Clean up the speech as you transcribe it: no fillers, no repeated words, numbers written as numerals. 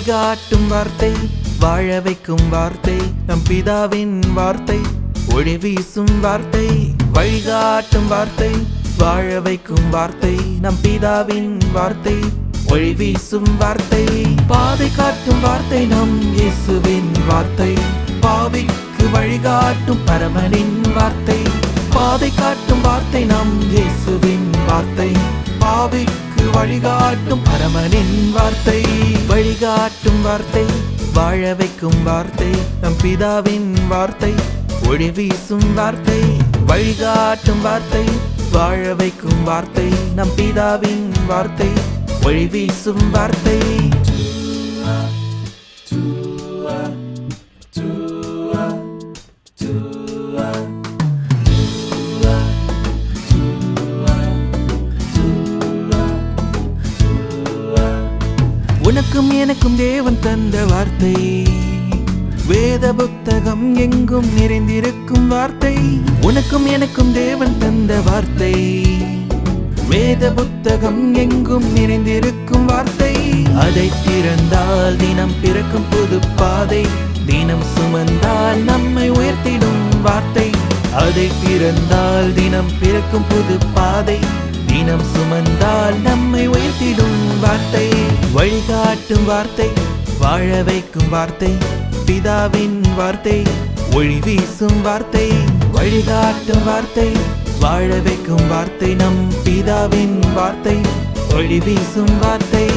வழிகாட்டும் வார்த்தை, வாழ வைக்கும் வார்த்தை, நம் பிதாவின் வார்த்தை, ஒளி வீசும் வார்த்தை. வழிகாட்டும் வார்த்தை, வாழ வைக்கும் வார்த்தை, நம் பிதாவின் வார்த்தை, ஒளி வீசும் வார்த்தை. பாதை காட்டும் வார்த்தை, நம் இயேசுவின் வார்த்தை, பாவிக்கு வழிகாட்டும் பரமனின் வார்த்தை. பாதை காட்டும் வார்த்தை, நம் இயேசுவின் வார்த்தை, பாவிக்கு வழிகாட்டும் பரமனின் வார்த்தை. வழிகாட்டும் வார்த்தை, வாழ வைக்கும் வார்த்தை, நம் பிதாவின் வார்த்தை, ஒளி வீசும் வார்த்தை. வழிகாட்டும் வார்த்தை, வாழ வைக்கும் வார்த்தை, நம் பிதாவின் வார்த்தை, ஒளி வீசும் வார்த்தை. உனக்கும் எனக்கும் தேவன் தந்த வார்த்தை, வேத புத்தகம் எங்கும் நிறைந்திருக்கும் வார்த்தை. உனக்கும் எனக்கும் தேவன் தந்த வார்த்தை, வேத புத்தகம் எங்கும் நிறைந்திருக்கும் வார்த்தை. அதை திறந்தால் தினம் பிறக்கும் புது பாதை, தினம் சுமந்தால் நம்மை உயர்த்திடும் வார்த்தை. அதை திறந்தால் தினம் பிறக்கும் புது பாதை, தினம் சுமந்தால் நம்மை உயர்த்திடும் வார்த்தை. வழிகாட்டும் வார்த்தை, வாழ வைக்கும் வார்த்தை, பிதாவின் வார்த்தை, ஒளி வீசும் வார்த்தை. வழிகாட்டும் வார்த்தை, வாழ வைக்கும் வார்த்தை, நம் பிதாவின் வார்த்தை, ஒளி வீசும் வார்த்தை.